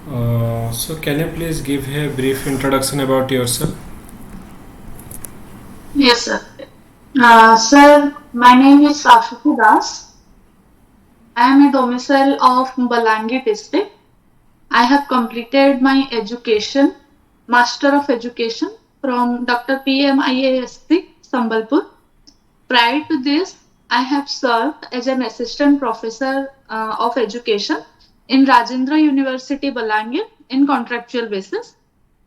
So can you please give a brief introduction about yourself? Yes, sir. Sir, my name is Saswati Das. I am a domicile of Balangi district. I have completed my education, Master of Education from Dr. PM IAS, Sambalpur. Prior to this, I have served as an assistant professor of education in Rajendra University, Balangi in contractual basis.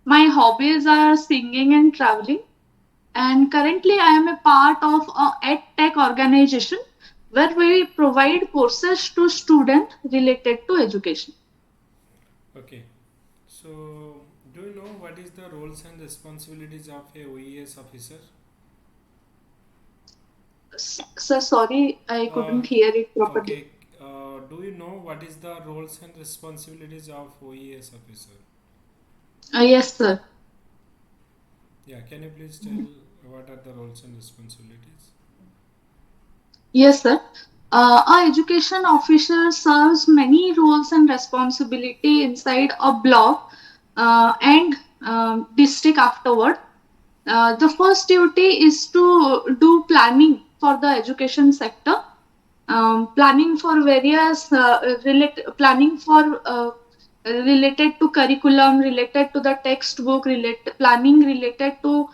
My hobbies are singing and traveling, and currently I am a part of a EdTech organization where we provide courses to students related to education. Okay. So do you know what is the roles and responsibilities of a OES officer? Sir, sorry, I Uh, couldn't hear it properly. okay. Do you know what is the roles and responsibilities of OES officer? Yes, sir. Yeah. Can you please tell what are the roles and responsibilities? Yes, sir. Our education officer serves many roles and responsibility inside a block and district afterward. The first duty is to do planning for the education sector, planning for various planning for related to curriculum, related to the textbook, planning related to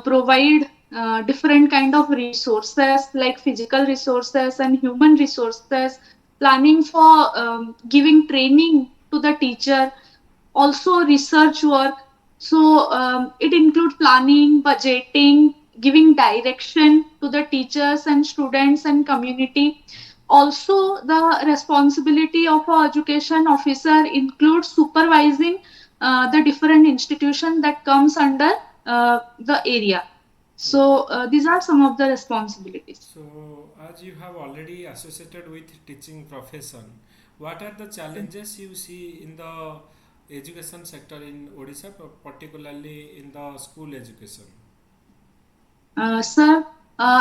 provide different kind of resources like physical resources and human resources, planning for giving training to the teacher, also research work. So it includes planning, budgeting, giving direction to the teachers and students and community. Also, the responsibility of our education officer includes supervising the different institution that comes under the area. Yeah. So these are some of the responsibilities. So as you have already associated with teaching profession, what are the challenges you see in the education sector in Odisha, particularly in the school education? Sir,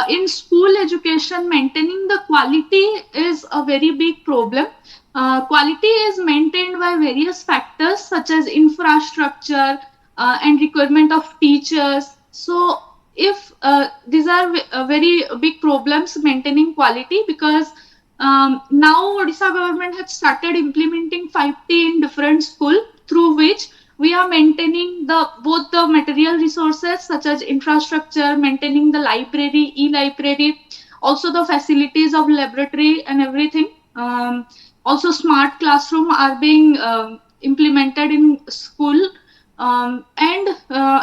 in school education, maintaining the quality is a very big problem. Quality is maintained by various factors such as infrastructure and requirement of teachers. So, if these are very big problems maintaining quality, because now Odisha government has started implementing 5T in different school, through which we are maintaining the both the material resources such as infrastructure, maintaining the library, e-library, also the facilities of laboratory and everything. Also smart classroom are being implemented in school. And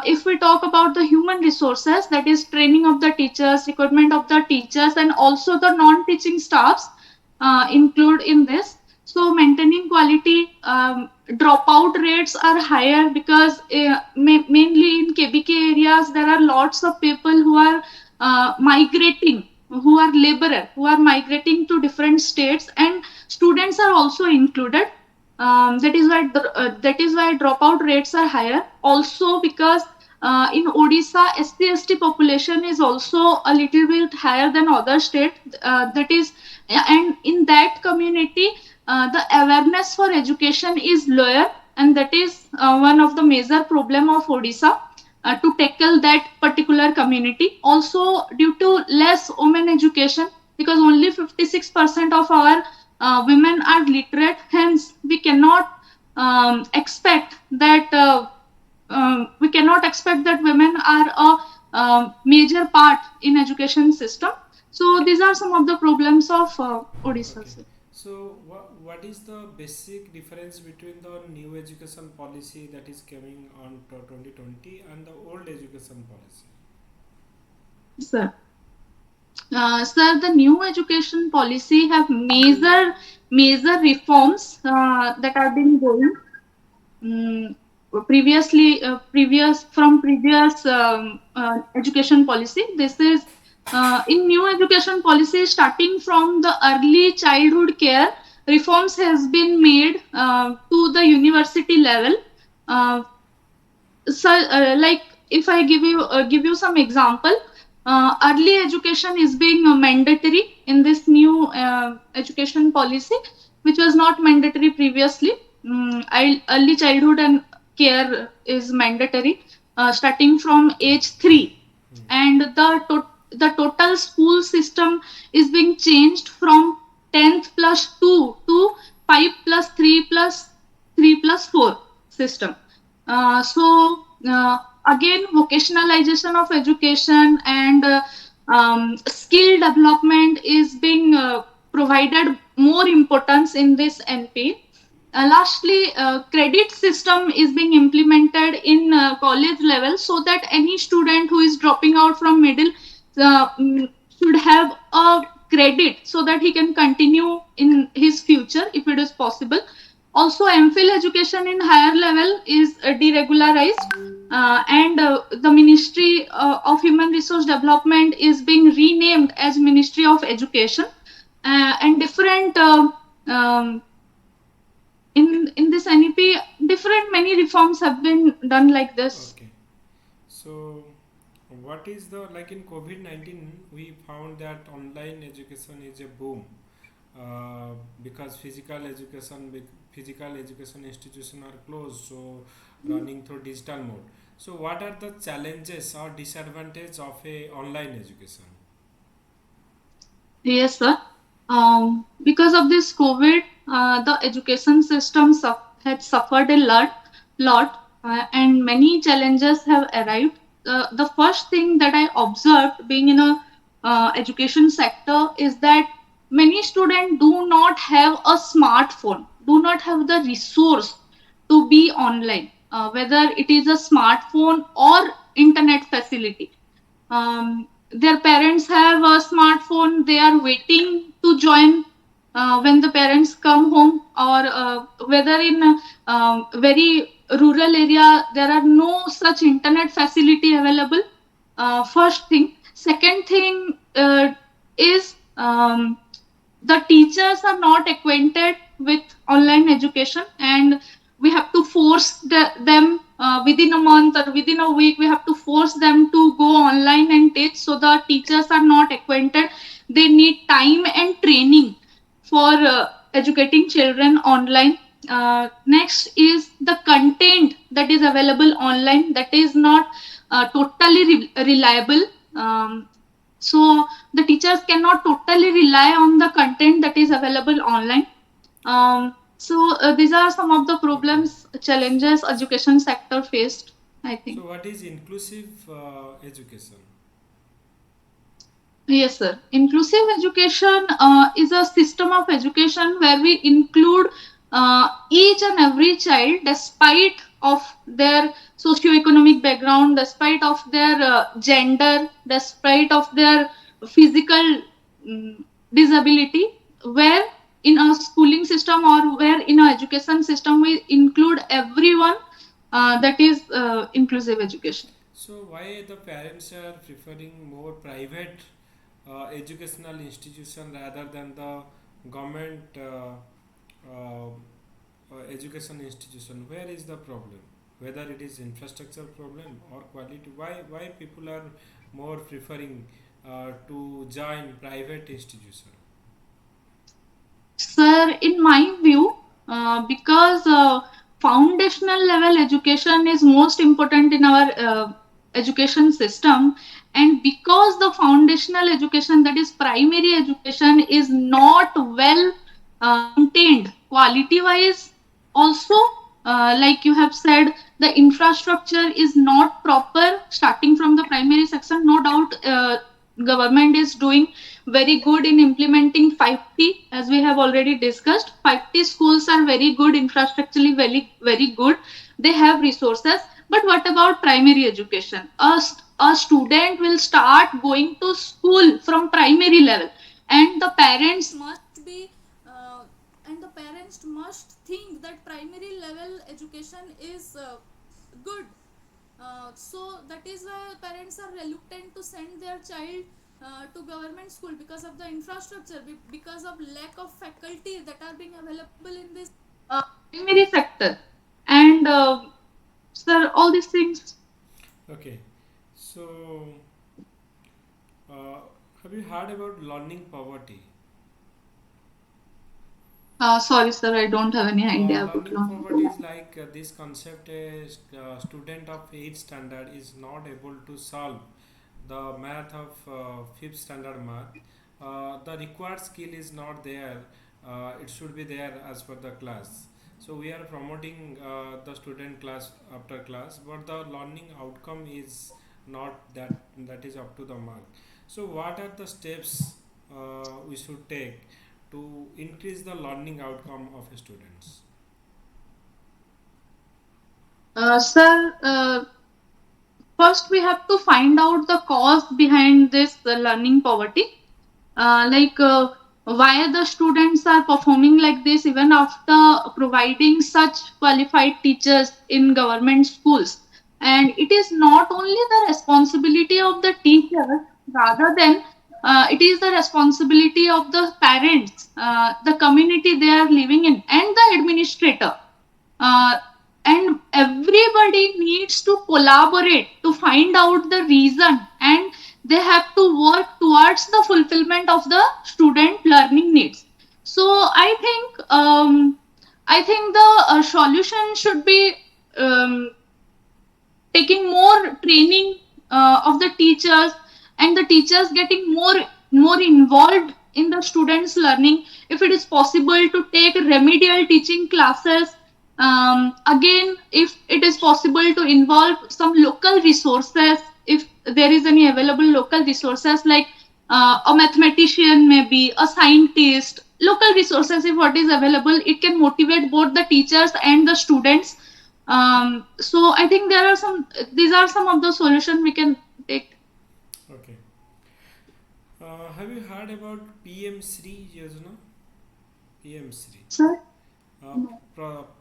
if we talk about the human resources, that is training of the teachers, recruitment of the teachers, and also the non-teaching staffs include in this. So maintaining quality, dropout rates are higher because mainly in KBK areas there are lots of people who are migrating, who are laborer, who are migrating to different states, and students are also included. That is why dropout rates are higher. Also because in Odisha, SC/ST population is also a little bit higher than other state. That is, and in that community, the awareness for education is lower, and that is one of the major problem of Odisha. To tackle that particular community. Also, due to less women education, because only 56% of our women are literate, hence we cannot expect that women are a major part in education system. So these are some of the problems of Odisha. Okay. So what is the basic difference between the new education policy that is coming on to 2020 and the old education policy? Sir. Sir, the new education policy have major reforms that have been going. Mm, previous education policy. This is in new education policy, starting from the early childhood care, reforms has been made to the university level. Uh, so like if I give you some example, early education is being mandatory in this new education policy, which was not mandatory previously. early childhood and care is mandatory, starting from age 3, and the total school system is being changed from 10th plus 2 to 5 plus 3 plus 3 plus 4 system. Again, vocationalization of education and skill development is being provided more importance in this NP. Lastly, credit system is being implemented in college level, so that any student who is dropping out from middle should have a credit so that he can continue in his future if it is possible. Also, MPhil education in higher level is deregularized, and the Ministry of Human Resource Development is being renamed as Ministry of Education, and different in this NEP, different many reforms have been done like this. Okay. So, what is the like in COVID-19? We found that online education is a boom because physical education institutions are closed, so running through digital mode. So, what are the challenges or disadvantages of a online education? Yes, sir. Because of this COVID, the education system had suffered a lot, and many challenges have arrived. The first thing that I observed, being in a education sector, is that many students do not have a smartphone, do not have the resource to be online, whether it is a smartphone or internet facility. Their parents have a smartphone, they are waiting to join when the parents come home, or whether in very rural area there are no such internet facility available. First thing. Second thing is the teachers are not acquainted with online education, and we have to force them within a month or within a week. We have to force them to go online and teach, so the teachers are not acquainted. They need time and training for educating children online. Next is the content that is available online, that is not totally reliable. So the teachers cannot totally rely on the content that is available online. These are some of the Okay. problems, challenges education sector faced, I think. So, what is inclusive education? Yes, sir. Inclusive education is a system of education where we include each and every child, despite of their socioeconomic background, despite of their gender, despite of their physical disability, where in a schooling system or where in a education system we include everyone. That is inclusive education. So, why the parents are preferring more private educational institution rather than the government education institution? Where is the problem? Whether it is infrastructure problem or quality? Why people are more preferring to join private institution? Sir, in my view, because foundational level education is most important in our education system, and because the foundational education, that is primary education, is not well maintained quality wise, also, like you have said, the infrastructure is not proper starting from the primary section. No doubt, government is doing very good in implementing 5T, as we have already discussed. 5T schools are very good, infrastructurally very good. They have resources. But what about primary education? A student will start going to school from primary level, and the parents must be and the parents must think that primary level education is good. So that is why parents are reluctant to send their child to government school, because of the infrastructure, because of lack of faculty that are being available in this primary sector, and sir, all these things. Okay. So, uh, have you heard about learning poverty? Sorry, sir, I don't have any idea about Learning learning forward is poverty. like this concept: a student of 8th standard is not able to solve the math of 5th standard math. The required skill is not there. It should be there as per the class. So we are promoting the student class after class, but the learning outcome is not that. That is up to the mark. So what are the steps we should take to increase the learning outcome of students? Sir, first we have to find out the cause behind this learning poverty. Like why the students are performing like this even after providing such qualified teachers in government schools. And it is not only the responsibility of the teachers, rather than it is the responsibility of the parents, the community they are living in, and the administrator. uh, and everybody needs to collaborate to find out the reason, and they have to work towards the fulfillment of the student learning needs. So I think the solution should be um, taking more training of the teachers, and the teachers getting more involved in the students learning. If it is possible to take remedial teaching classes, again, if it is possible to involve some local resources, if there is any available local resources, like a mathematician, maybe a scientist, local resources, if what is available, it can motivate both the teachers and the students. So I think there are some, these are some of the solutions we can take. Okay. Have you heard about PM Sri Yojana? PM Sri. Sir,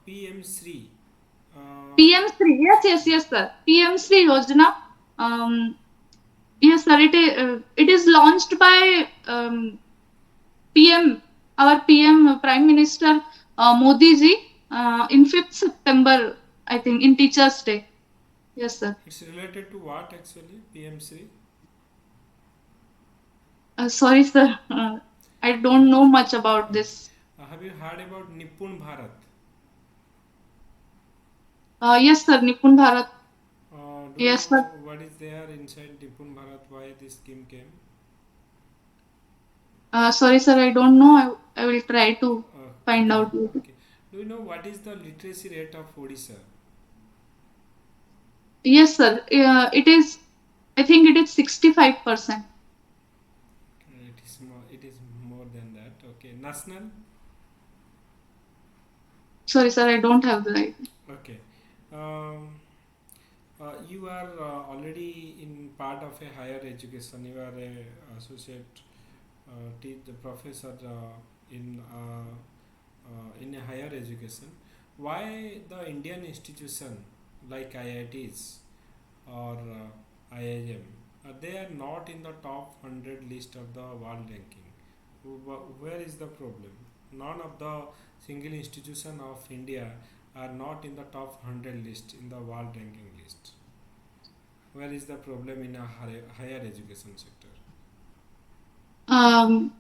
PM Sri. Uh, PM3, yes, sir. PM3 Yojana. Um, yes, sir. It is launched by PM, our PM, Prime Minister Modi ji, in 5th September, I think, in Teachers' Day. Yes, sir. it's related to what actually? PM Sri. Sorry, sir. I don't know much about Okay. this. Have you heard about Nipun Bharat? Yes, sir. Nipun Bharat. Do you Yes, know sir. what is there inside Nipun Bharat? Why this scheme came? Sorry, sir, I don't know. I will try to find Okay. out later. Okay. Do you know what is the literacy rate of Odisha? Yes, sir. It is, I think it is 65%. It is more. It is more than that. Okay. National. Sorry, sir, I don't have the idea. Okay. Um, you are already in part of a higher education. You are a associate the professor in a higher education. Why the Indian institution like IITs or IIM they are not in the top 100 list of the world ranking? Where is the problem? None of the single institution of India are not in the top 100 list in the world ranking list. Where is the problem in a higher education sector? Um,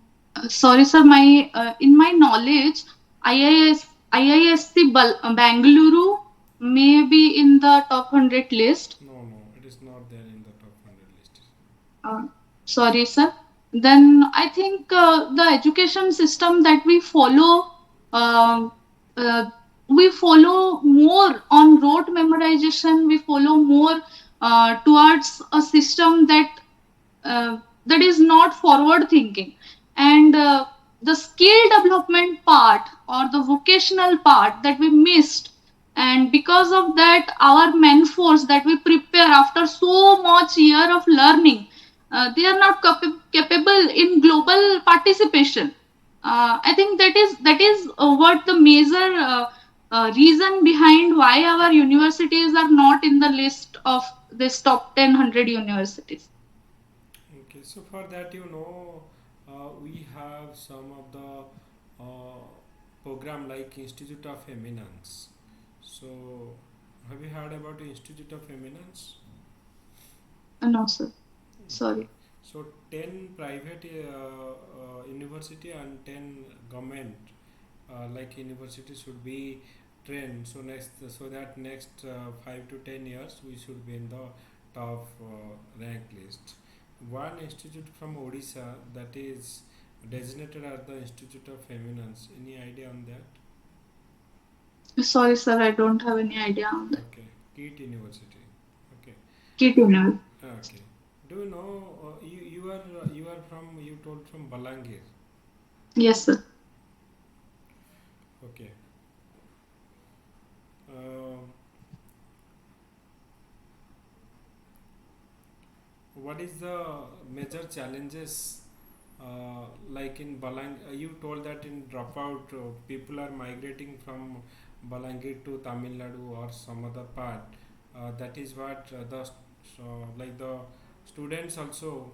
Sorry, sir, my in my knowledge, IIS, IISC Bangalore may be in the top 100 list. No, no, it is not there in the top 100 list. Uh, Sorry, sir. Then I think the education system that uh, uh, we follow more on rote memorization. We follow more towards a system that is not forward thinking, and the skill development part or the vocational part that we missed. And because of that, our men force that we prepare after so much year of learning, they are not capable in global participation. I think that is what the major reason behind why our universities are not in the list of this top 10 100 universities. Okay, so for that, we have some of the program like Institute of Eminence. So, have you heard about the Institute of Eminence? No, sir. Okay. Sorry. So, 10 private university and 10 government like university should be trained so that next 5 to 10 years we should be in the top rank list. One institute from Odisha that is designated as the Institute of Eminence. Any idea on that? Sorry, sir, I don't have any idea on that. Okay, KIT University. Okay, Key tunnel. okay. Do you know you are from, you told from Balangir. Yes, sir. Okay. Uh, what is the major challenges like in Balang? You told that in dropout people are migrating from Balangir to Tamil Nadu or some other part. That is what like the students also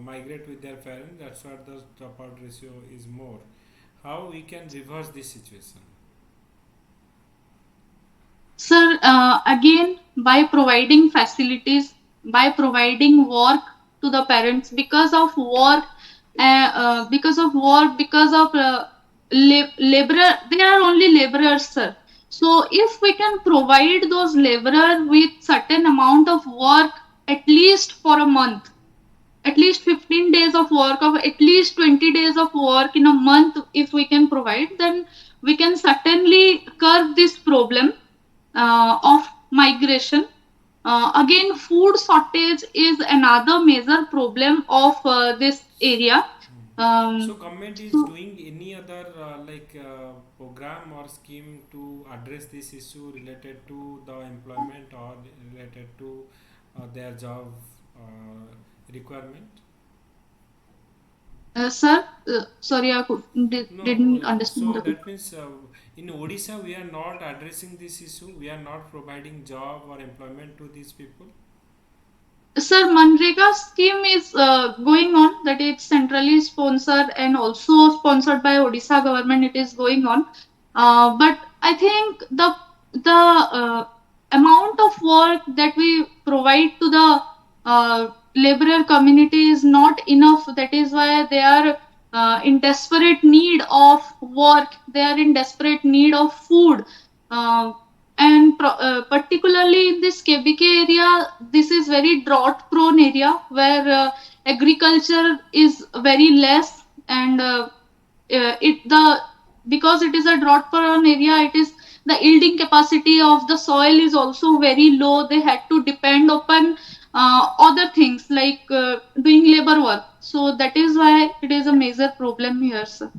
migrate with their parents. That's what the dropout ratio is more. How we can reverse this situation? Sir, again, by providing facilities, by providing work to the parents, because of laborer, they are only laborers, sir. So if we can provide those laborer with certain amount of work, at least for a month, at least 15 days of work, of at least 20 days of work in a month, if we can provide, then we can certainly curb this problem of migration. Again, food shortage is another major problem of this area. So Um, government is so, doing any other program or scheme to address this issue related to the employment or related to their job requirement? sir, sorry, No, didn't understand so the. that means in Odisha we are not addressing this issue. We are not providing job or employment to these people. Sir, Manrega scheme is going on. That it's centrally sponsored and also sponsored by Odisha government. It is going on, but I think the amount of work that we provide to the laborer community is not enough. That is why they are in desperate need of work. They are in desperate need of food. Uh, and particularly in this KBK area, this is very drought prone area where agriculture is very less, and it the because it is a drought prone area, it is the yielding capacity of the soil is also very low. They had to depend upon other things like doing labor work. So that is why it is a major problem here, sir.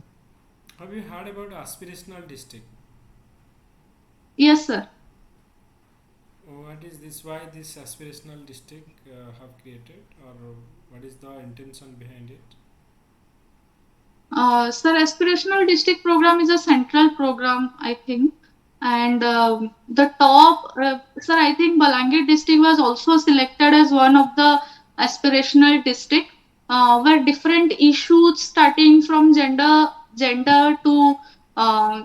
Have you heard about aspirational district? Yes, sir. What is this? Why this aspirational district have created, or what is the intention behind it? Sir, Aspirational District program is a central program, I think. And the top, sir, I think Balangir district was also selected as one of the aspirational district, where different issues starting from gender to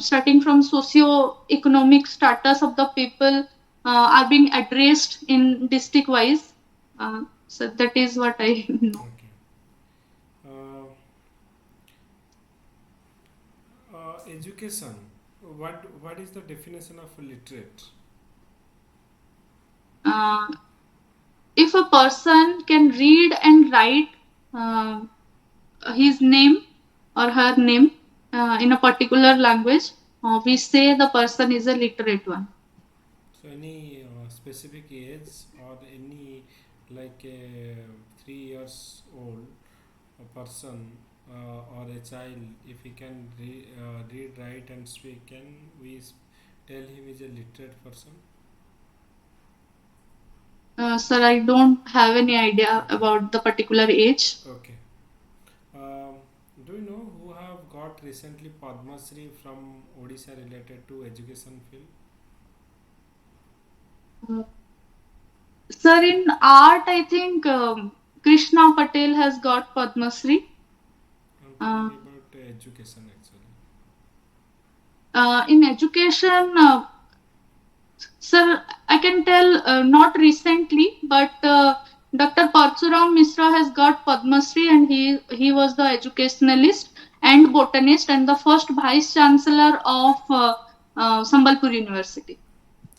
starting from socio-economic status of the people are being addressed in district wise. So that is what I know. Okay. Uh, Education. What is the definition of literate? Uh, if a person can read and write uh, his name or her name in a particular language, we say the person is a literate one. So any specific age or any like a 3 years old a person or a child, if he can read, write, and speak, can we tell him is a literate person? Sir, I don't have any idea Okay. about the particular age. Okay. Um, do you know who have got recently Padma Shri from Odisha related to education field? Uh, Sir, in art, I think Krishna Patel has got Padma Shri. I'm Uh, talking about education actually. in education, sir, I can tell not recently, but Dr. Parsuram Misra has got Padma Shri and he was the educationalist. and botanist, and the first vice chancellor of Sambalpur University.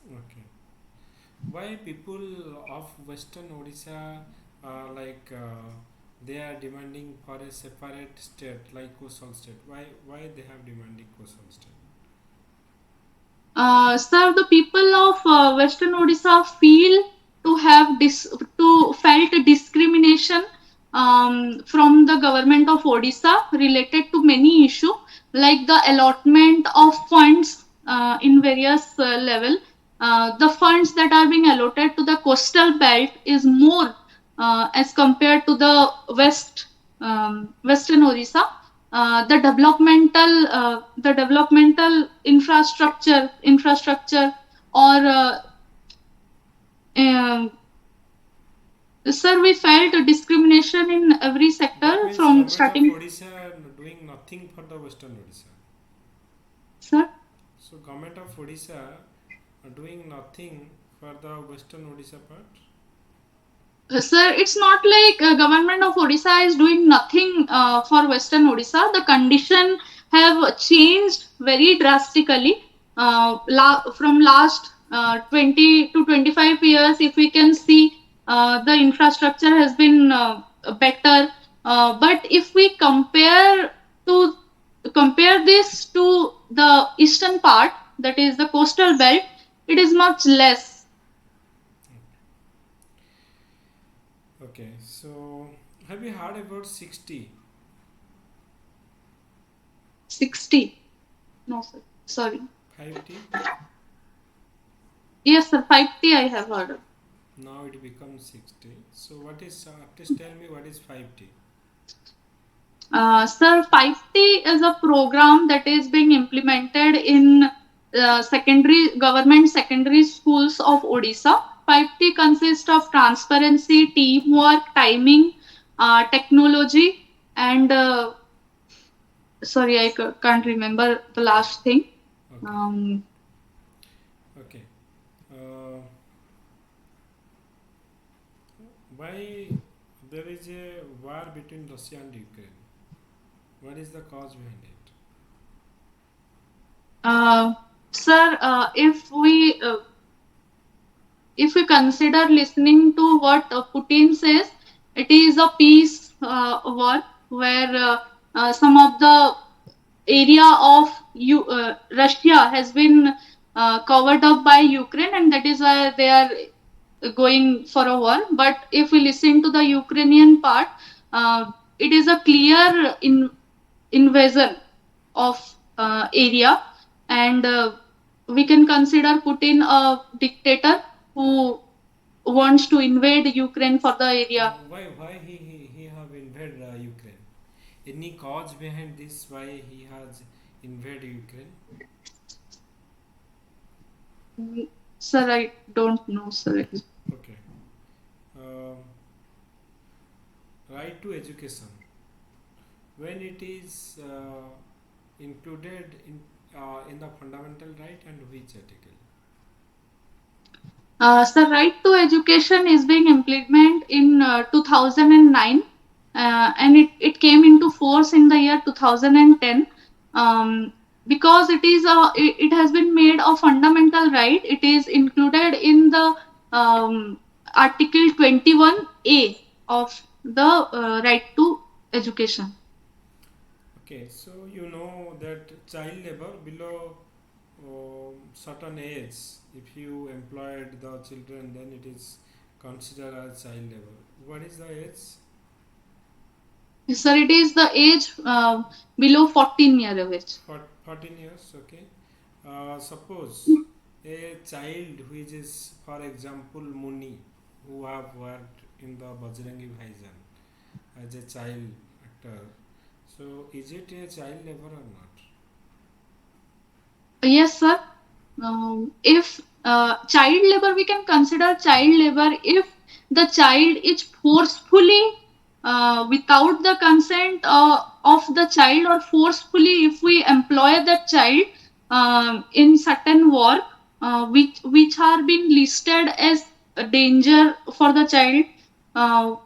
Okay. Why people of Western Odisha they are demanding for a separate state like coastal state? Why they have demanding coastal state? Sir, the people of Western Odisha feel to have felt discrimination from the government of Odisha related to many issues like the allotment of funds in various level. The funds that are being allotted to the coastal belt is more as compared to the Western Odisha. The developmental infrastructure or um, sir, we felt discrimination in every That sector means from government of starting. Odisha doing nothing for the Western Odisha. Sir, So government of Odisha are doing nothing for the Western Odisha part. Sir, it's not like government of Odisha is doing nothing for Western Odisha. The condition have changed very drastically from last 20 to 25 years. If we can see, the infrastructure has been better. But if we to compare this to the eastern part, that is the coastal belt, it is much less. Okay, so have you heard about 60? 60. No, sir. Sorry. 5T? Yes, sir. 5T I have heard of. Now it becomes 60. So what is, please tell me what is 5T? Sir, 5T is a program that is being implemented in government secondary schools of Odisha. 5T consists of transparency, teamwork, timing, technology, and sorry, I can't remember the last thing. Okay. Um, Okay. Why there is a war between Russia and Ukraine? What is the cause behind it? Sir, if we consider listening to what Putin says, it is a peace war where some of the area of Russia has been covered up by Ukraine, and that is why they are going for a war. But if we listen to the Ukrainian part, it is a clear invasion of area, and we can consider Putin a dictator who wants to invade Ukraine for the area. Why he have invaded Ukraine? Any cause behind this? Why he has invaded Ukraine? Sir, I don't know, sir. Okay. Um, right to education. When it is included in the fundamental right and which article? Sir, right to education is being implemented in 2009, and it came into force in the year 2010. Because it has been made a fundamental right. It is included in the Article 21A of the right to education. Okay, so you know that child labor below certain age, if you employed the children, then it is considered as child labor. What is the age? Sir, it is the age below 14 year of age. 14 years, okay. Suppose a child which is, for example, Muni, who have worked in the Bajrangi Bhaijaan as a child actor. So, is it a child labor or not? Yes, sir. If child labor, we can consider child labor if the child is forcefully, without the consent of the child, or forcefully if we employ that child in certain work which are being listed as a danger for the child.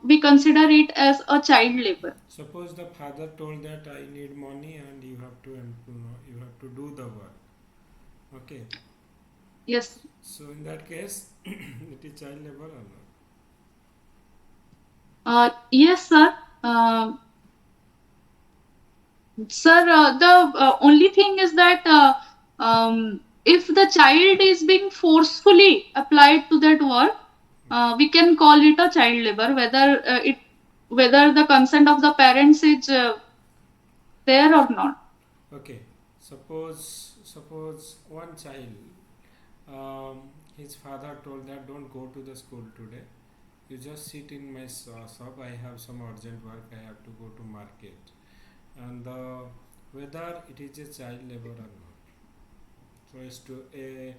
we consider it as a child labor. Suppose the father told that I need money and you have to you have to do the work. Okay. Yes. So in that case, it is child labor or not? Yes, sir. Sir, the only thing is that if the child is being forcefully applied to that work, we can call it a child labor, whether the consent of the parents is there or not. Okay. Suppose one child, his father told that don't go to the school today. You just sit in my shop. I have some urgent work. I have to go to market. And whether it is a child labor or not. So it's to a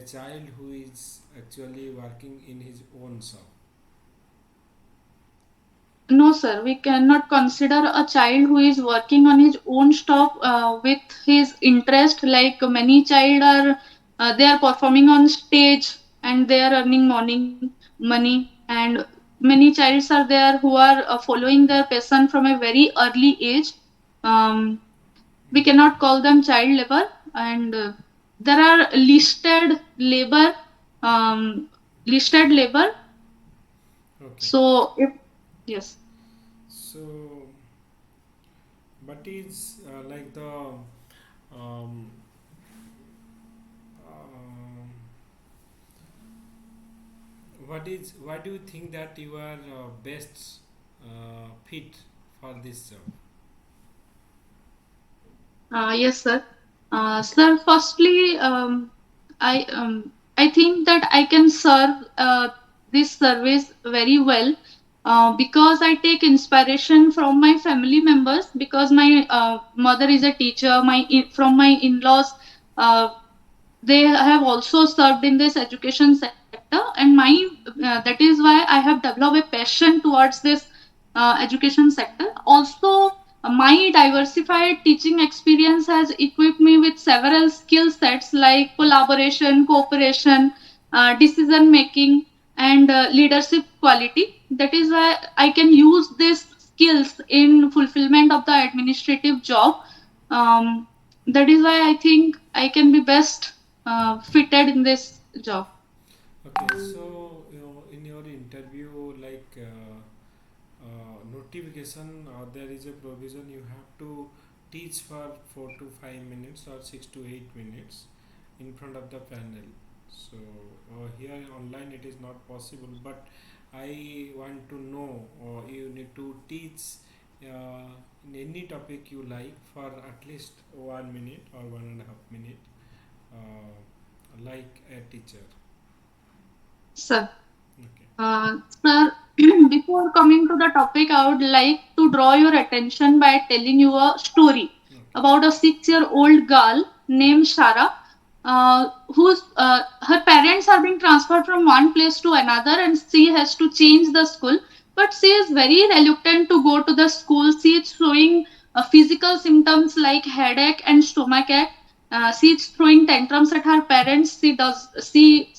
child who is actually working in his own shop. No, sir, we cannot consider a child who is working on his own stop with his interest. Like many child are, they are performing on stage and they are earning money. And many childs are there who are following their passion from a very early age. Um, we cannot call them child labor, and there are labor, um, listed labor. Okay. So if yes. So, but is like the um, um, why do you think that you are best fit for this job? Yes, sir. Sir, firstly, I think that I can serve this service very well because I take inspiration from my family members. Because my mother is a teacher. From my in-laws, uh, they have also served in this education sector, and that is why I have developed a passion towards this education sector. Also, my diversified teaching experience has equipped me with several skill sets like collaboration, cooperation, decision making, and leadership quality. That is why I can use these skills in fulfillment of the administrative job. um, that is why I think I can be best fitted in this job. Okay, so in your interview, like notification, there is a provision you have to teach for 4 to 5 minutes or 6 to 8 minutes in front of the panel. So here online it is not possible, but I want to know, you need to teach in any topic you like for at least 1 minute or 1.5 minute, like a teacher. Sir, Okay. sir, before coming to the topic, I would like to draw your attention by telling you a story Okay. about a 6-year-old girl named Shara, whose her parents are being transferred from one place to another, and she has to change the school. But she is very reluctant to go to the school. She is showing physical symptoms like headache and stomachache. She is throwing tantrums at her parents. She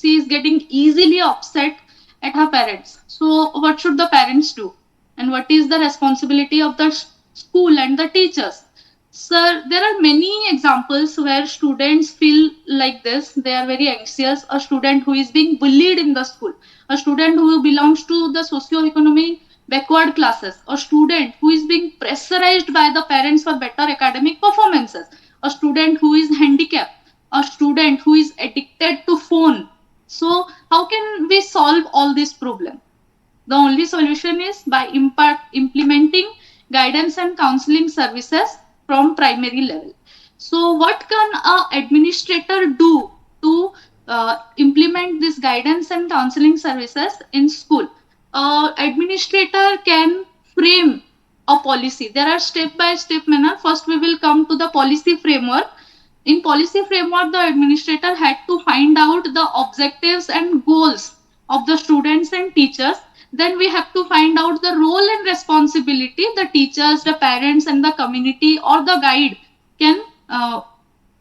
is getting easily upset at her parents. So what should the parents do? And what is the responsibility of the school and the teachers? Sir, there are many examples where students feel like this. They are very anxious. A student who is being bullied in the school, a student who belongs to the socio-economic backward classes, a student who is being pressurized by the parents for better academic performances, a student who is handicapped, a student who is addicted to phone. So how can we solve all these problems? The only solution is by implementing guidance and counseling services from primary level. So, what can a administrator do to implement this guidance and counseling services in school? Administrator can frame a policy. There are step-by-step manner. First, we will come to the policy framework. In policy framework, the administrator had to find out the objectives and goals of the students and teachers. Then we have to find out the role and responsibility the teachers, the parents, and the community or the guide can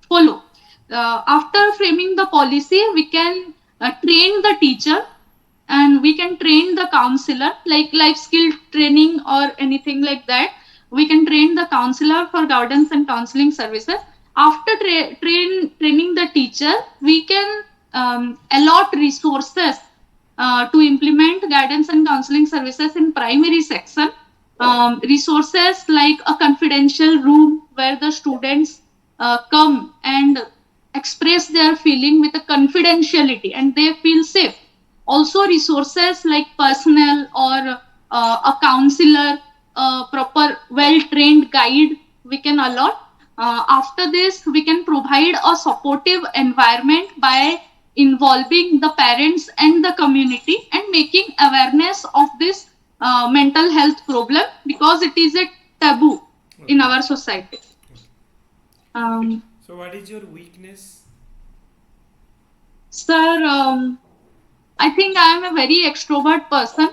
follow. After framing the policy, we can train the teacher. and we can train the counselor, like life skill training or anything like that. We can train the counselor for guidance and counseling services. After training the teacher, we can allot resources to implement guidance and counseling services in primary section. Resources like a confidential room where the students come and express their feeling with a confidentiality and they feel safe. Also resources like personnel or a counselor, proper well trained guide we can allot. After this, we can provide a supportive environment by involving the parents and the community and making awareness of this mental health problem, because it is a taboo in Okay. our society. Um, So, what is your weakness? Sir, I think I am a very extrovert person,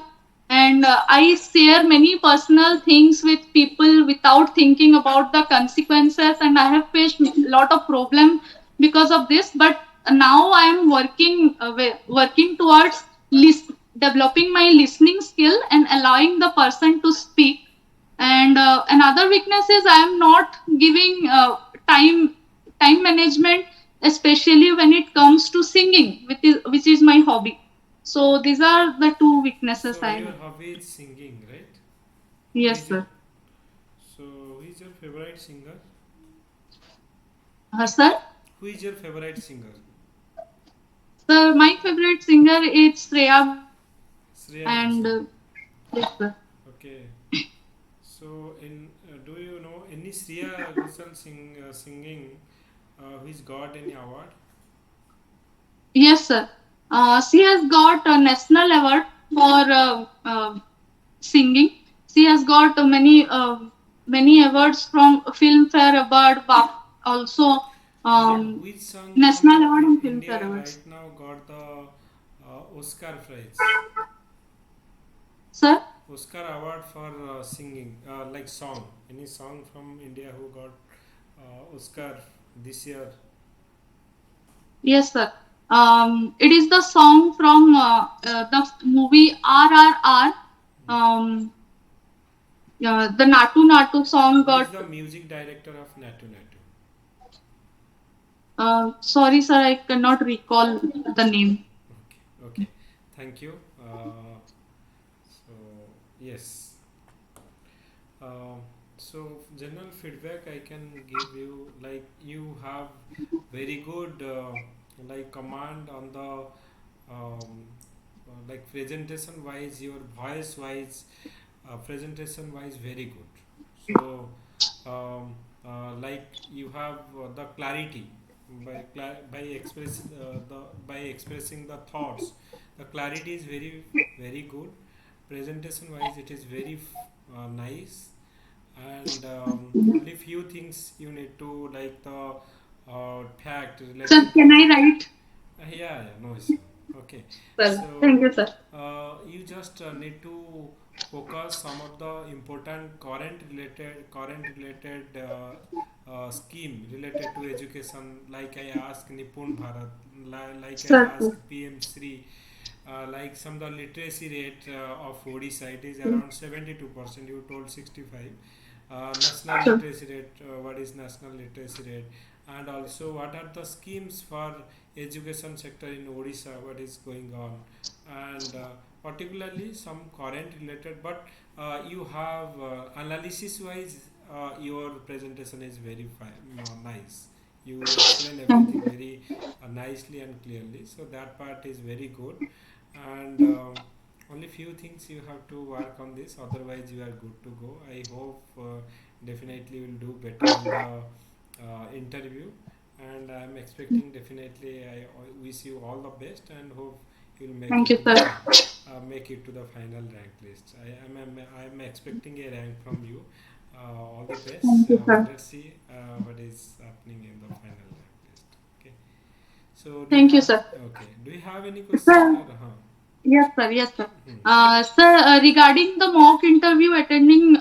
and I share many personal things with people without thinking about the consequences, and I have faced a lot of problem because of this. But now I am working towards developing my listening skill and allowing the person to speak. And another weakness is I am not giving time management, especially when it comes to singing, which is my hobby. So these are the two weaknesses So, I your have. hobby is singing, right? Who Yes, is your sir. so who is your favorite singer? Sir, Who is your favorite singer? sir, my favorite singer is Shreya Ghoshal, Shreya and Ghoshal. yes, sir. Okay. So, in do you know any Shreya Ghoshal singing who has got any award? Yes, sir. She has got a national award for singing. She has got many awards from Filmfare Award, also Which song from national award and Filmfare India awards. right now got the Oscar prize? Sir, Oscar award for singing, like song. Any song from India who got Oscar this year? yes, sir. It is the song from the movie RRR. Um, the Natu Natu song Who is got. the music director of Natu Natu? Sorry, sir, I cannot recall the name. Okay, okay. Thank you. So yes. Uh, so general feedback I can give you, like you have very good like command on the like presentation wise, your voice wise, presentation wise very good. So like you have the clarity by expressing the thoughts. The clarity is very good. Presentation wise it is very nice. And only few things you need to, like the fact Sir, related can to I write? yeah, no issue. Okay, Sir, thank so you, sir. you just need to focus some of the important current related scheme related to education. Like I asked Nipun Bharat, like I Sir, asked PM Sri, like some the literacy rate of Odisha, it is around 72%. You told 65. National sir, literacy rate. What is national literacy rate? And also, what are the schemes for education sector in Odisha? What is going on? And particularly some current related. But you have analysis wise. Your presentation is very nice. You explain thank everything you. very nicely and clearly. So that part is very good. And only few things you have to work on this. Otherwise, you are good to go. I hope definitely you will do better in the interview. And I'm expecting definitely. I wish you all the best and hope you'll make Thank it you, to the sir. make it to the final rank list. I'm expecting a rank from you. All the best. Thank you, sir. Let's see what is happening in the final rank list. Okay. So do you Thank you, have sir. okay? Do you have any question Sir, or yes, sir. Yes, sir. hmm. Sir, regarding the mock interview attending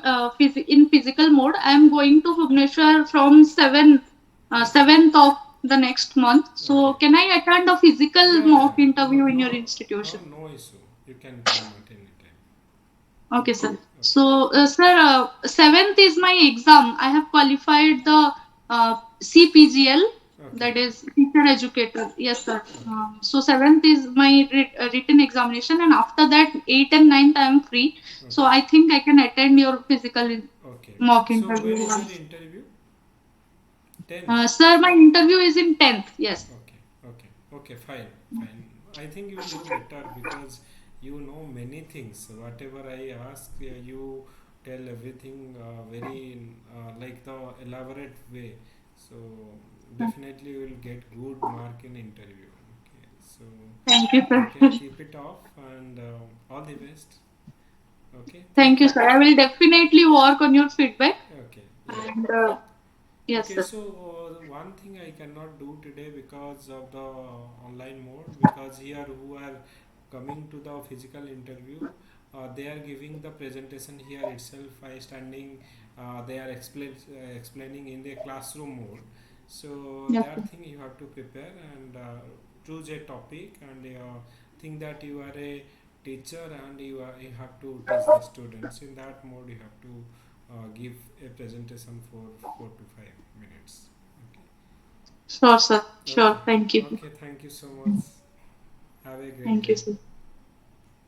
in physical mode, I am going to Bhubaneswar from Okay. 7th of the next month. So, Okay. can I attend a physical Yeah, yeah. mock No, interview in your no, institution? no issue. You can come at any time. Okay, sir. Okay. So, sir, 7th is my exam. I have qualified the CPGL, Okay. that is teacher educator. Yes, sir. Okay. So 7th is my written examination, and after that, 8th and 9th I am free. So Okay. I think I can attend your physical Okay. mock So interview when is your once. interview? 10th. Sir, my interview is in 10th. Yes. Okay, okay, okay, fine, fine. I think you will do better because you know many things. Whatever I ask, you tell everything very like the elaborate way. So definitely you will get good mark in interview. Okay, so Thank you, sir. okay, keep it off and all the best. Okay, Thank thank you, you. sir. I will definitely work on your feedback. Okay, yeah. And yes, Okay, sir. so one thing I cannot do today because of the online mode, because here who are coming to the physical interview, they are giving the presentation here itself. I standing, they are explaining in the classroom mode. So Yes, sir. that thing you have to prepare and choose a topic and think that you are a teacher and you have to teach the students. In that mode, you have to give a presentation for 4 to 5 minutes. Sure, sir. Okay. Okay. Sure. Thank you. Okay. Thank you so much. Have a great Thank you, day. sir.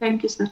Thank you, sir.